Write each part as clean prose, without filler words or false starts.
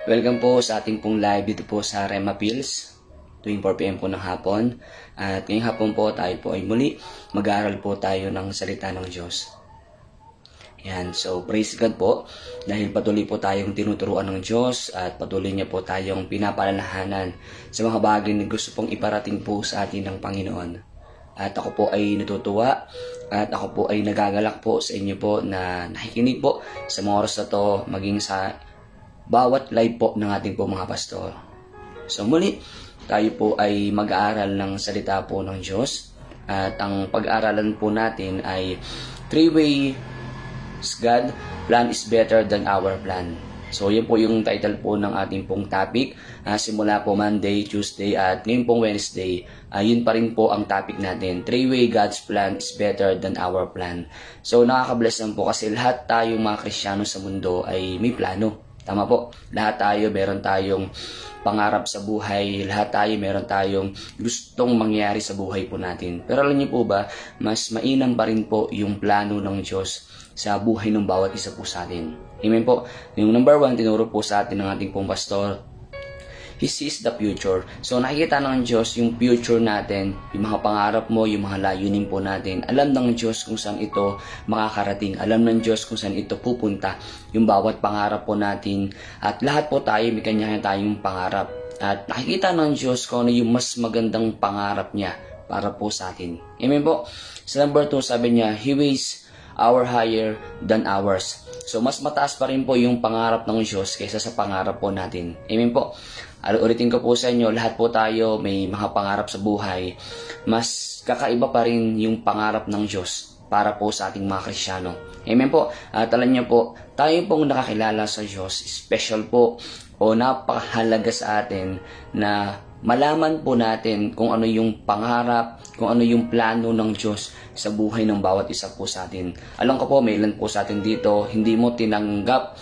Welcome po sa ating pong live dito po sa Rema Pills tuwing 4 PM po ng hapon. At ngayong hapon po tayo po ay muli mag-aaral po tayo ng salita ng Diyos. Yan, so praise God po dahil patuloy po tayong tinuturuan ng Diyos at patuloy niya po tayong pinapalalahanan sa mga bagay na gusto pong iparating po sa atin ng Panginoon. At ako po ay natutuwa at ako po ay nagagalak po sa inyo po na nakikinig po sa mga oras na to maging sa bawat live po ng ating po mga pastor. So muli, tayo po ay mag-aaral ng salita po ng Diyos. At ang pag-aaralan po natin ay 3 ways God plan is better than our plan. So yan po yung title po ng ating pong topic. Simula po Monday, Tuesday at ngayon pong Wednesday. Yun pa rin po ang topic natin. 3 ways God's plan is better than our plan. So nakaka-bless lang po kasi lahat tayong mga Kristiyano sa mundo ay may plano. Tama po, lahat tayo meron tayong pangarap sa buhay, lahat tayo meron tayong gustong mangyari sa buhay po natin. Pero alam niyo po ba, mas mainam pa rin po yung plano ng Diyos sa buhay ng bawat isa po sa atin. Amen po. Yung number 1, tinuro po sa atin ng ating pong pastor, He sees the future. So nakikita ng Diyos yung future natin, yung mga pangarap mo, yung mga layunin po natin. Alam ng Diyos kung saan ito makakarating. Alam ng Diyos kung saan ito pupunta. Yung bawat pangarap po natin. At lahat po tayo, may kanya-kanya tayong pangarap. At nakikita ng Diyos kung ano yung mas magandang pangarap niya para po sa atin. Amen po. Sa number 2, sabi niya, He weighs our higher than ours. So mas mataas pa rin po yung pangarap ng Diyos kaysa sa pangarap po natin. Amen po. Ulitin ko po sa inyo, lahat po tayo may mga pangarap sa buhay. Mas kakaiba pa rin yung pangarap ng Diyos para po sa ating mga Kristiyano. Amen po. At alam niyo po, tayo pong nakakilala sa Diyos, special po o napakahalaga sa atin na malaman po natin kung ano yung pangarap, kung ano yung plano ng Diyos sa buhay ng bawat isa po sa atin. Alam ko po, may ilan po sa atin dito, hindi mo tinanggap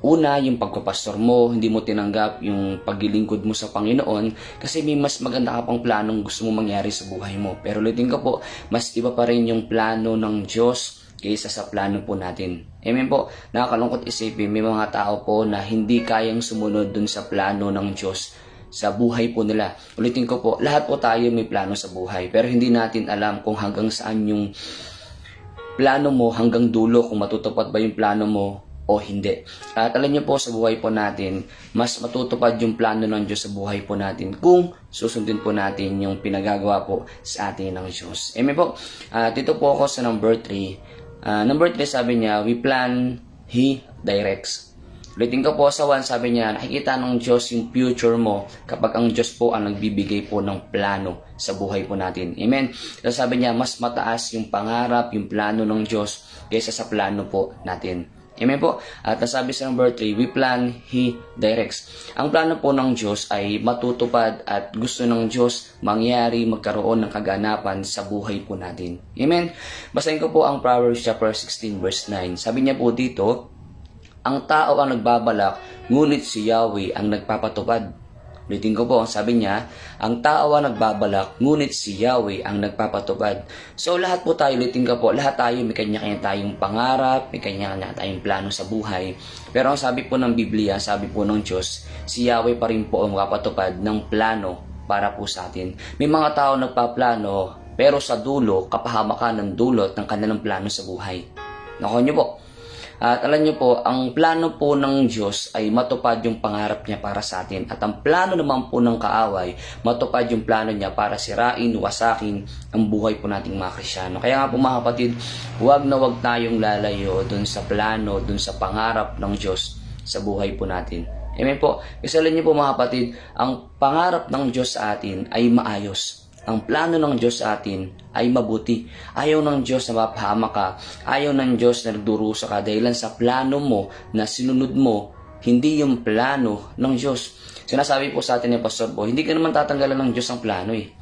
una, yung pagpapastor mo, hindi mo tinanggap yung paglilingkod mo sa Panginoon kasi may mas maganda ka pang planong gusto mo mangyari sa buhay mo. Pero ulitin ko po, mas iba pa rin yung plano ng Diyos kaysa sa plano po natin. Amen po. Nakakalungkot isipin, may mga tao po na hindi kayang sumunod dun sa plano ng Diyos sa buhay po nila. Ulitin ko po, lahat po tayo may plano sa buhay pero hindi natin alam kung hanggang saan yung plano mo, hanggang dulo, kung matutupad ba yung plano mo o hindi. At alam niyo po sa buhay po natin, mas matutupad yung plano ng Diyos sa buhay po natin kung susundin po natin yung pinagagawa po sa atin ng Diyos. Amen po. Dito po ako sa number 3. Number 3 sabi niya, we plan, He directs. Ulitin ko po sa 1, sabi niya, nakikita ng Diyos yung future mo kapag ang Diyos po ang nagbibigay po ng plano sa buhay po natin. Amen. So sabi niya, mas mataas yung pangarap, yung plano ng Diyos kaysa sa plano po natin. Amen po. At nasabi sa number 3, we plan, He directs. Ang plano po ng Diyos ay matutupad at gusto ng Diyos mangyari, magkaroon ng kaganapan sa buhay po natin. Amen. Basahin ko po ang Proverbs chapter 16 verse 9. Sabi niya po dito, ang tao ang nagbabalak, ngunit si Yahweh ang nagpapatupad. Ulitin ko po, sabi niya, ang tao ang nagbabalak, ngunit si Yahweh ang nagpapatupad. So lahat po tayo, ulitin ko po, lahat tayo may kanya-kanya tayong pangarap, may kanya-kanya tayong plano sa buhay. Pero ang sabi po ng Biblia, sabi po ng Diyos, si Yahweh pa rin po ang makapatupad ng plano para po sa atin. May mga tao nagpaplano, pero sa dulo, kapahamakan ng dulot ng kanilang plano sa buhay. Nakuha niyo po. At alam niyo po, ang plano po ng Diyos ay matupad yung pangarap niya para sa atin. At ang plano naman po ng kaaway, matupad yung plano niya para sirain, wasakin ang buhay po nating mga Kristiyano. Kaya nga po mga kapatid, huwag na huwag tayong lalayo dun sa plano, dun sa pangarap ng Diyos sa buhay po natin. Amen po. Kasi alam niyo po mga kapatid, ang pangarap ng Diyos sa atin ay maayos. Ang plano ng Diyos sa atin ay mabuti. Ayaw ng Diyos na mapahama ka. Ayaw ng Diyos na nagdurusa ka dahilan sa plano mo na sinunod mo, hindi yung plano ng Diyos. Sinasabi po sa atin ni Pastor Bo, hindi ka naman tatanggalan ng Diyos ang plano eh.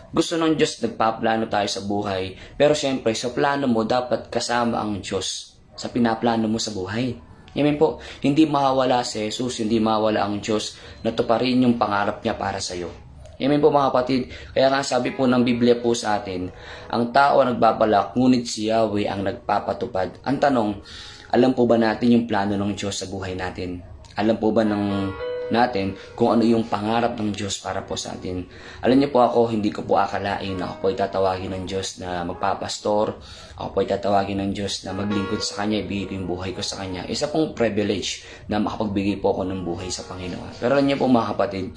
Gusto ng Diyos nagpaplano tayo sa buhay. Pero syempre, sa plano mo dapat kasama ang Diyos sa pinaplano mo sa buhay. Amen po. Hindi mawawala si Jesus, hindi mawawala ang Diyos na tuparin yung pangarap niya para sa iyo. Amen po mga kapatid. Kaya nga sabi po ng Biblia po sa atin, ang tao ang nagbabalak, ngunit si Yahweh ang nagpapatupad. Ang tanong, alam po ba natin yung plano ng Diyos sa buhay natin? Alam po ba ng natin kung ano yung pangarap ng Diyos para po sa atin. Alam niyo po ako, hindi ko po akalain na ako po ay tatawagin ng Diyos na magpapastor, ako po ay tatawagin ng Diyos na maglingkod sa Kanya, ibigay ko yung buhay ko sa Kanya. Isa pong privilege na makapagbigay po ako ng buhay sa Panginoon. Pero alam niyo po mga kapatid,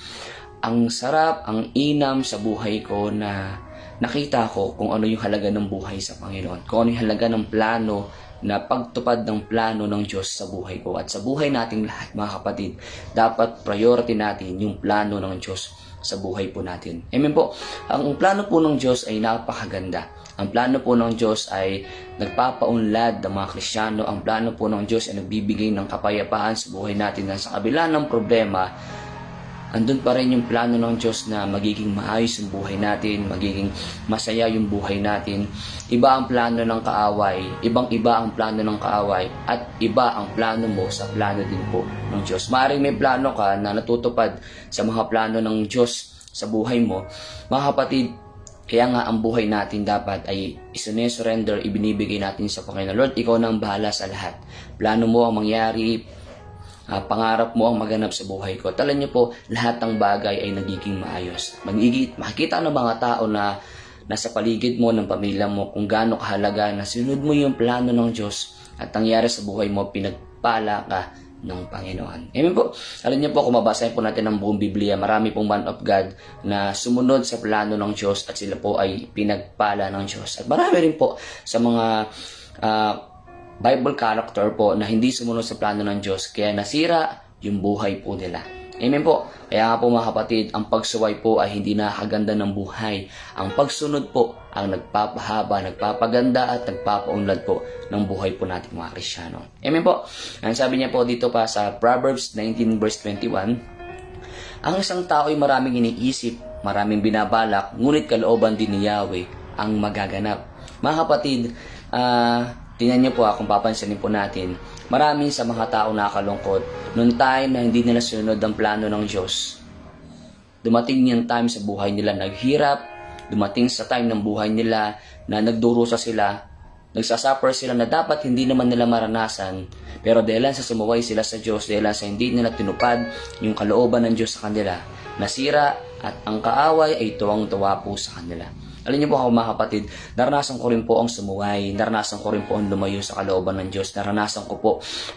ang sarap, ang inam sa buhay ko na nakita ko kung ano yung halaga ng buhay sa Panginoon, kung ano yung halaga ng plano na pagtupad ng plano ng Diyos sa buhay ko. At sa buhay nating lahat mga kapatid, dapat priority natin yung plano ng Diyos sa buhay po natin. Amen po. Ang plano po ng Diyos ay napakaganda. Ang plano po ng Diyos ay nagpapaunlad ng mga Kristiyano. Ang plano po ng Diyos ay nagbibigay ng kapayapaan sa buhay natin na sa kabila ng problema, andun pa rin yung plano ng Diyos na magiging maayos yung buhay natin, magiging masaya yung buhay natin. Iba ang plano ng kaaway, ibang-iba ang plano ng kaaway, at iba ang plano mo sa plano din po ng Diyos. Maaaring may plano ka na natutupad sa mga plano ng Diyos sa buhay mo. Mga kapatid, kaya nga ang buhay natin dapat ay isinesurrender, ibinibigay natin sa Panginoon. Lord, ikaw na ang bahala sa lahat. Plano mo ang mangyari, pangarap mo ang maganap sa buhay ko. Talan niyo po, lahat ng bagay ay nagiging maayos. Makikita ng mga tao na nasa paligid mo, ng pamilya mo, kung gaano kahalaga na sinunod mo yung plano ng Diyos at nangyari sa buhay mo, pinagpala ka ng Panginoon. Amen po. Alam niyo po, kung mabasahin po natin ang buong Biblia, marami pong man of God na sumunod sa plano ng Diyos at sila po ay pinagpala ng Diyos. At marami rin po sa mga Bible character po na hindi sumunod sa plano ng Diyos kaya nasira yung buhay po nila. Amen po. Kaya nga po mga kapatid, ang pagsuway po ay hindi nakakaganda ng buhay. Ang pagsunod po ang nagpapahaba, nagpapaganda at nagpapaunlad po ng buhay po natin mga Kristiyano. Amen po. Ang sabi niya po dito pa sa Proverbs 19 verse 21, ang isang tao ay maraming iniisip, maraming binabalak, ngunit kalooban din ni Yahweh ang magaganap. Mga kapatid, tingnan niyo po kung papansinin po natin, maraming sa mga tao nakakalungkot noong time na hindi nila sunod ang plano ng Diyos. Dumating yung time sa buhay nila naghirap, dumating sa time ng buhay nila na nagdurusa sila, nagsasuffer sila na dapat hindi naman nila maranasan, pero dahil sa sumuway sila sa Diyos, dahil sa hindi nila tinupad yung kalooban ng Diyos sa kanila, nasira at ang kaaway ay tuwang-tuwa po sa kanila. Alam niyo po ako mga kapatid, naranasan ko rin po ang sumuway, naranasan ko rin po ang lumayo sa kalooban ng Diyos, naranasan ko po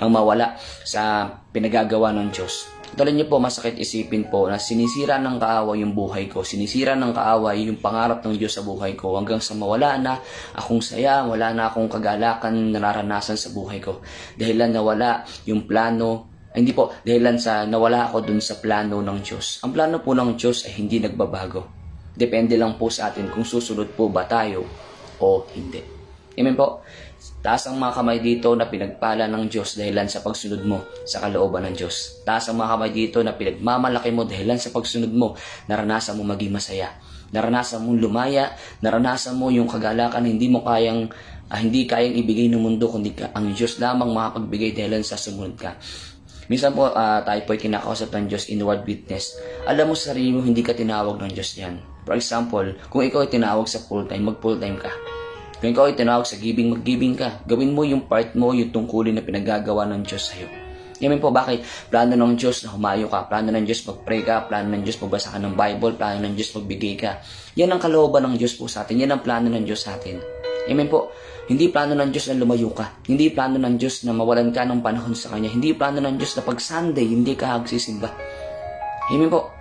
ang mawala sa pinagagawa ng Diyos. At alam niyo po, masakit isipin po na sinisira ng kaaway yung buhay ko, sinisira ng kaaway yung pangarap ng Diyos sa buhay ko hanggang sa mawala na akong saya, wala na akong kagalakan nararanasan sa buhay ko. Dahilan nawala yung plano, hindi po, dahilan sa nawala ako dun sa plano ng Diyos. Ang plano po ng Diyos ay hindi nagbabago. Depende lang po sa atin kung susunod po ba tayo o hindi. Amen po. Taas ang mga kamay dito na pinagpala ng Diyos dahilan sa pagsunod mo sa kalooban ng Diyos. Taas ang mga kamay dito na pinagmamalaki mo dahilan sa pagsunod mo, naranasan mo maging masaya. Naranasan mong lumaya, naranasan mo yung kagalakan hindi kayang ibigay ng mundo kundi ang Diyos lamang makapagbigay dahilan sa sumunod ka. Minsan po tayo po ay kinakausap ng Diyos inward witness. Alam mo sa sarili mo hindi ka tinawag ng Diyos yan. For example, kung ikaw ay tinawag sa full time, mag full time ka. Kung ikaw ay tinawag sa giving, mag giving ka. Gawin mo yung part mo, yung tungkulin na pinagagawa ng Diyos sa'yo. Yamin po, bakit? Plano ng Diyos na humayo ka. Plano ng Diyos mag-pray ka. Plano ng Diyos magbasa ka ng Bible. Plano ng Diyos magbigay ka. Yan ang kalooban ng Diyos po sa atin. Yan ang plano ng Diyos sa atin. Amen po. Hindi plano ng Diyos na lumayo ka. Hindi plano ng Diyos na mawalan ka ng panahon sa Kanya. Hindi plano ng Diyos na pag Sunday, hindi ka magsisimba. Amen po.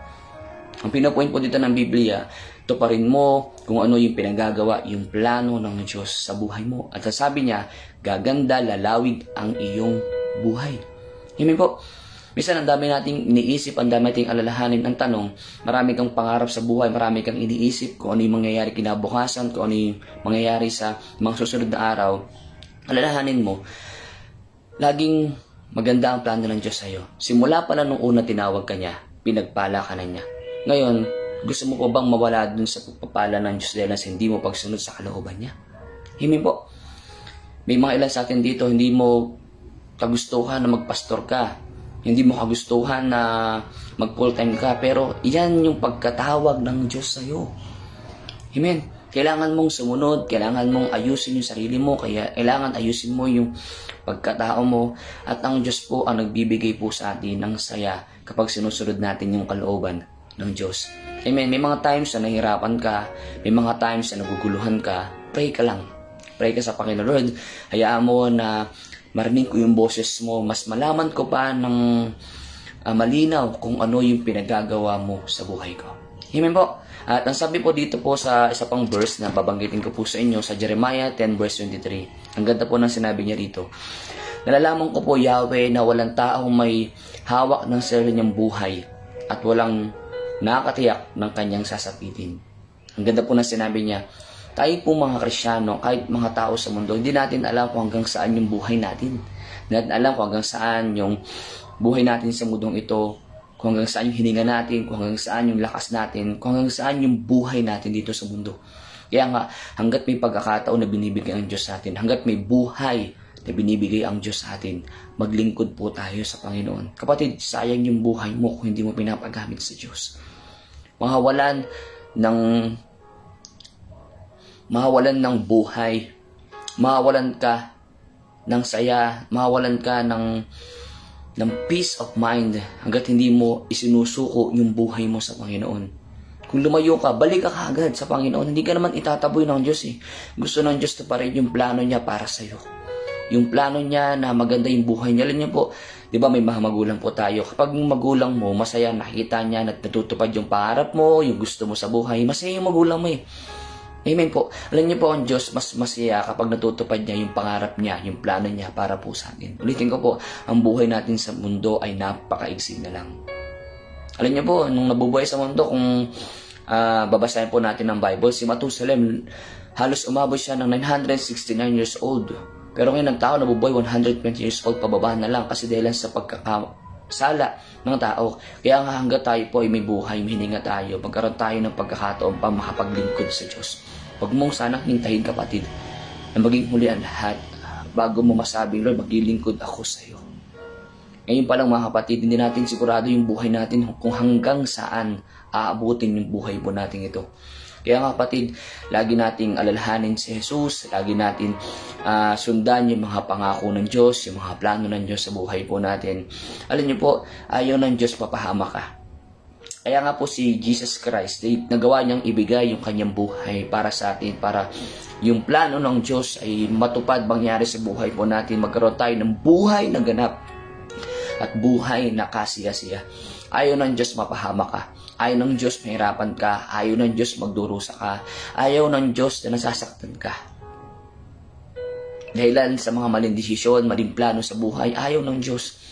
Ang pinapoint po dito ng Biblia, tuparin mo kung ano yung pinagagawa, yung plano ng Diyos sa buhay mo. At sabi niya, gaganda, lalawig ang iyong buhay. Amen po. Minsan ang dami nating iniisip, ang dami nating alalahanin. Ang tanong, marami kang pangarap sa buhay, marami kang iniisip kung ano yung mangyayari kinabukasan, kung ano yung mangyayari sa mga susunod na araw. Alalahanin mo, laging maganda ang plano ng Diyos sa'yo. Simula pa lang nung una tinawag ka niya, pinagpala ka na niya. Ngayon, gusto mo pa bang mawala dun sa pagpapala ng Diyos dahil sa hindi mo pagsunod sa kalooban niya? Amen po. May mga ilan sa atin dito, hindi mo kagustuhan na magpastor ka. Hindi mo kagustuhan na mag full time ka. Pero yan yung pagkatawag ng Diyos sa'yo. Amen. Kailangan mong sumunod, kailangan mong ayusin yung sarili mo, kaya kailangan ayusin mo yung pagkatao mo, at ang Diyos po ang nagbibigay po sa atin ng saya kapag sinusunod natin yung kalooban ng Diyos. Amen. May mga times na nahihirapan ka, may mga times na naguguluhan ka, pray ka lang. Pray ka sa Panginoon. Lord, hayaan mo na marinig ko yung boses mo, mas malaman ko pa ng malinaw kung ano yung pinagagawa mo sa buhay ko. Amen po. At ang sabi po dito po sa isa pang verse na babanggitin ko po sa inyo sa Jeremiah 10 verse 23. Ang ganda po ng sinabi niya dito. Nalalaman ko po, Yahweh, na walang taong may hawak ng sarili niyang buhay at walang nakakatiyak ng kanyang sasapitin. Ang ganda po ng sinabi niya. Tayo po mga Kristyano, kahit mga tao sa mundo, hindi natin alam kung hanggang saan yung buhay natin. Hindi natin alam kung hanggang saan yung buhay natin sa mundong ito, kung hanggang saan yung hininga natin, kung hanggang saan yung lakas natin, kung hanggang saan yung buhay natin dito sa mundo. Kaya nga, hanggat may pagkakataon na binibigay ang Diyos sa atin, hanggat may buhay na binibigay ang Diyos sa atin, maglingkod po tayo sa Panginoon. Kapatid, sayang yung buhay mo kung hindi mo pinapagamit sa Diyos. Mahawalan ng buhay, mahawalan ka ng saya, mahawalan ka ng peace of mind hanggat hindi mo isinusuko yung buhay mo sa Panginoon. Kung lumayo ka, balik ka kaagad sa Panginoon. Hindi ka naman itataboy ng Diyos eh. Gusto ng Diyos na pa rin yung plano niya para sa'yo. Yung plano niya na maganda yung buhay niya. Alam niyo po, di ba may mga magulang po tayo. Kapag yung magulang mo, masaya, nakita niya na natutupad yung pangarap mo, yung gusto mo sa buhay, masaya yung magulang mo eh. Amen po. Alam niyo po, ang Diyos mas masaya kapag natutupad niya yung pangarap niya, yung plano niya para po sa atin. Ulitin ko po, ang buhay natin sa mundo ay napakaigsi na lang. Alam niyo po, nung nabubuhay sa mundo, kung babasahin po natin ng Bible, si Matusalem, halos umabot siya ng 969 years old. Pero ngayon ang tao nabubuhay 120 years old pababa na lang kasi dahil sa pagkakasala ng tao. Kaya nga hanggang tayo po ay may buhay, may hininga tayo, magkaroon tayo ng pagkakataon pa makapaglingkod sa Diyos. Huwag mong sanang hintayin, kapatid, na maging huli ang lahat bago mo masabing, Lord, maglilingkod ako sa iyo. Ngayon pa lang mga kapatid, hindi natin sigurado yung buhay natin kung hanggang saan aabutin yung buhay po natin ito. Kaya mga kapatid, lagi nating alalahanin si Jesus, lagi natin sundan yung mga pangako ng Diyos, yung mga plano ng Diyos sa buhay po natin. Alam niyo po, ayaw ng Diyos papahama ka. Kaya nga po si Jesus Christ, nagawa niyang ibigay yung kanyang buhay para sa atin, para yung plano ng Diyos ay matupad, mangyari sa buhay po natin, magkaroon tayo ng buhay na ganap at buhay na kasiya-siya. Ayaw ng Diyos mapahama ka. Ayaw ng Diyos mahirapan ka. Ayaw ng Diyos magdurusa ka. Ayaw ng Diyos na nasasaktan ka. Dahilan sa mga maling desisyon, maling plano sa buhay, ayaw ng Diyos.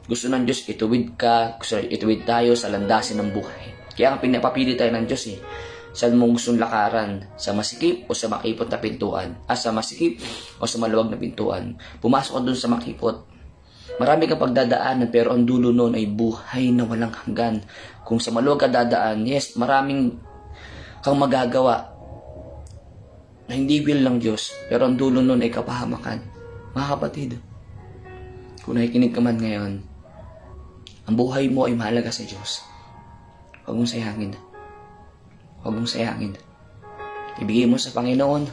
Gusto ng Diyos ituwid ka, ituwid tayo sa landasin ng buhay. Kaya nga pinapapili tayo ng Diyos eh. Saan mo gustong lakaran? Sa masikip o sa makipot na pintuan? Sa masikip o sa maluwag na pintuan? Pumasok ka dun sa makipot. Marami kang pagdadaanan pero ang dulo nun ay buhay na walang hanggan. Kung sa maluwag ka dadaan, yes, maraming kang magagawa na hindi will ng Diyos, pero ang dulo nun ay kapahamakan. Mga kapatid, kung nakikinig ka man ngayon, ang buhay mo ay mahalaga sa Diyos. Huwag mong sayangin. Huwag mong sayangin. Ibigay mo sa Panginoon.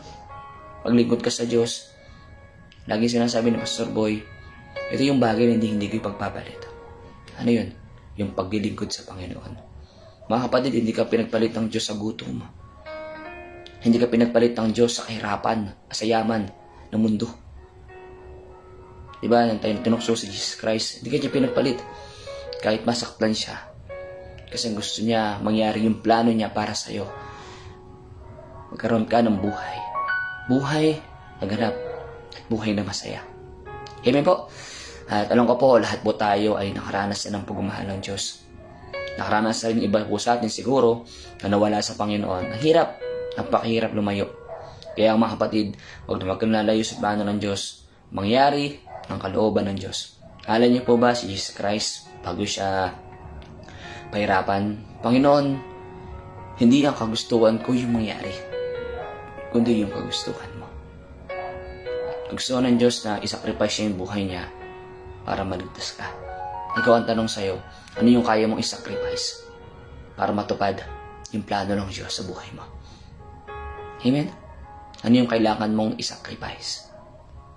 Paglingkod ka sa Diyos. Lagi sinasabi ni Pastor Boy, ito yung bagay na hindi ko ipagpapalit. Ano yun? Yung paglilingkod sa Panginoon. Mga kapatid, hindi ka pinagpalit ng Diyos sa gutom. Hindi ka pinagpalit ng Diyos sa kahirapan, sa yaman ng mundo. Diba? Nang tayo tinukso si Jesus Christ, hindi ka niya pinagpalit. Kahit masaktan siya. Kasi gusto niya mangyari yung plano niya para sa'yo. Magkaroon ka ng buhay. Buhay na ganap. Buhay na masaya. Amen po. At alam ko po, lahat po tayo ay nakaranas ng pagmamahal ng Diyos. Nakaranas sa rin iba po sa atin siguro na nawala sa Panginoon. Ang hirap, napakahirap lumayo. Kaya mga kapatid, huwag na magkalalayo sa plano ng Diyos. Mangyari ang kalooban ng Diyos. Alam niyo po ba si Jesus Christ, bago siya pahirapan, Panginoon, hindi ang kagustuhan ko yung mangyari, kundi yung kagustuhan mo. Gusto ng Diyos na isacrifice siya yung buhay niya para maligtas ka. Ikaw ang tanong sa'yo, ano yung kaya mong isacrifice para matupad yung plano ng Diyos sa buhay mo? Amen? Ano yung kailangan mong isacrifice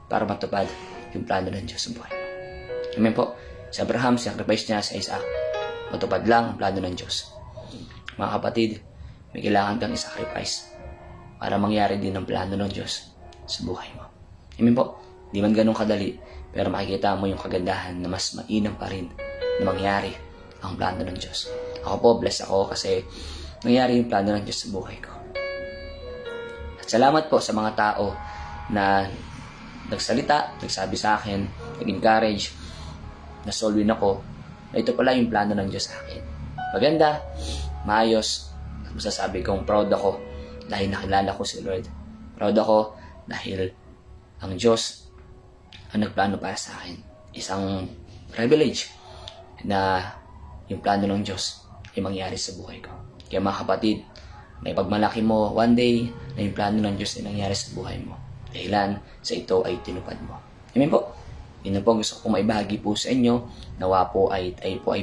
para matupad yung plano ng Diyos sa buhay mo? Amen po. Si Abraham, sacrifice niya sa Isaac. Matupad lang ang plano ng Diyos. Mga kapatid, may kailangan kang isacrifice para mangyari din ang plano ng Diyos sa buhay mo. Amen po. Di man ganun kadali, pero makikita mo yung kagandahan na mas mainam pa rin na mangyari ang plano ng Diyos. Ako po, blessed ako kasi nangyari yung plano ng Diyos sa buhay ko. At salamat po sa mga tao na nagsalita, nagsabi sa akin, nag-encourage, na-solve ako, na ito pala yung plano ng Diyos sa akin. Maganda, maayos, masasabi kong proud ako dahil nakilala ko si Lord. Proud ako dahil ang Diyos ang nagplano para sa akin. Isang privilege na yung plano ng Diyos ay mangyari sa buhay ko. Kaya mga kapatid, may pagmalaki mo one day na yung plano ng Diyos ay nangyari sa buhay mo. Dahilan sa ito ay tinupad mo. Amen po. Yun po gusto kong maibahagi po sa inyo. Nawa po ay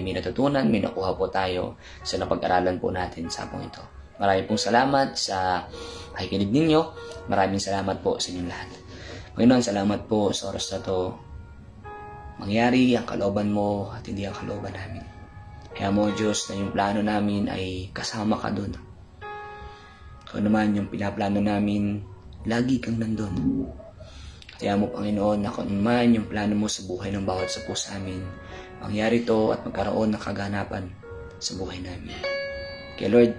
may natutunan, may nakuha po tayo sa napag-aralan po natin sa hapong ito. Maraming pong salamat sa pakikinig ninyo. Maraming salamat po sa inyong lahat. Panginoon, salamat po sa oras na to. Mangyari ang kalooban mo at hindi ang kalooban namin. Kaya mo, Diyos, na yung plano namin ay kasama ka doon. Kung naman yung pinaplano namin, lagi kang nandun. Kaya mo, Panginoon, na kung naman yung plano mo sa buhay ng bawat sa puso amin, mangyari to at magkaroon ng kaganapan sa buhay namin. Kaya Lord,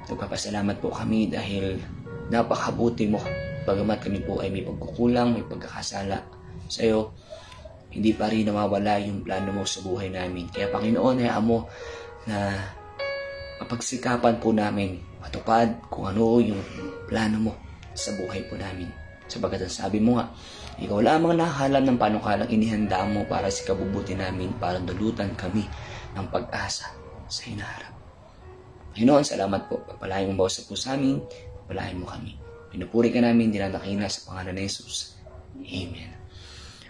nagpapasalamat po kami dahil napakabuti mo. Bagamat kami po ay may pagkukulang, may pagkakasala sa iyo, hindi pa rin nawawala yung plano mo sa buhay namin. Kaya Panginoon, hayaan mo na mapagsikapan po namin matupad kung ano yung plano mo sa buhay po namin. Sabagat ang sabi mo nga, ikaw lamang nakahalam ng panukalang inihanda mo para sa kabubuti namin, para dulutan kami ng pag-asa sa hinaharap. Panginoon, salamat po. Pagpalain mo ba sa puso amin, pagpalain mo kami. Pinupuri ka namin, dinadakina sa pangalan ng Jesus. Amen.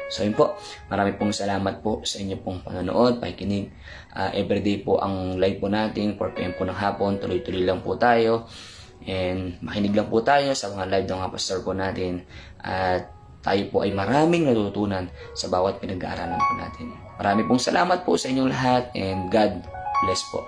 So yun po, marami pong salamat po sa inyo pong panonood, pakikinig. Everyday po ang live po natin, 4 PM po ng hapon, tuloy-tuloy lang po tayo. And makinig lang po tayo sa mga live ng mga pastor po natin. At tayo po ay maraming natutunan sa bawat pinag-aaralan po natin. Marami pong salamat po sa inyong lahat and God bless po.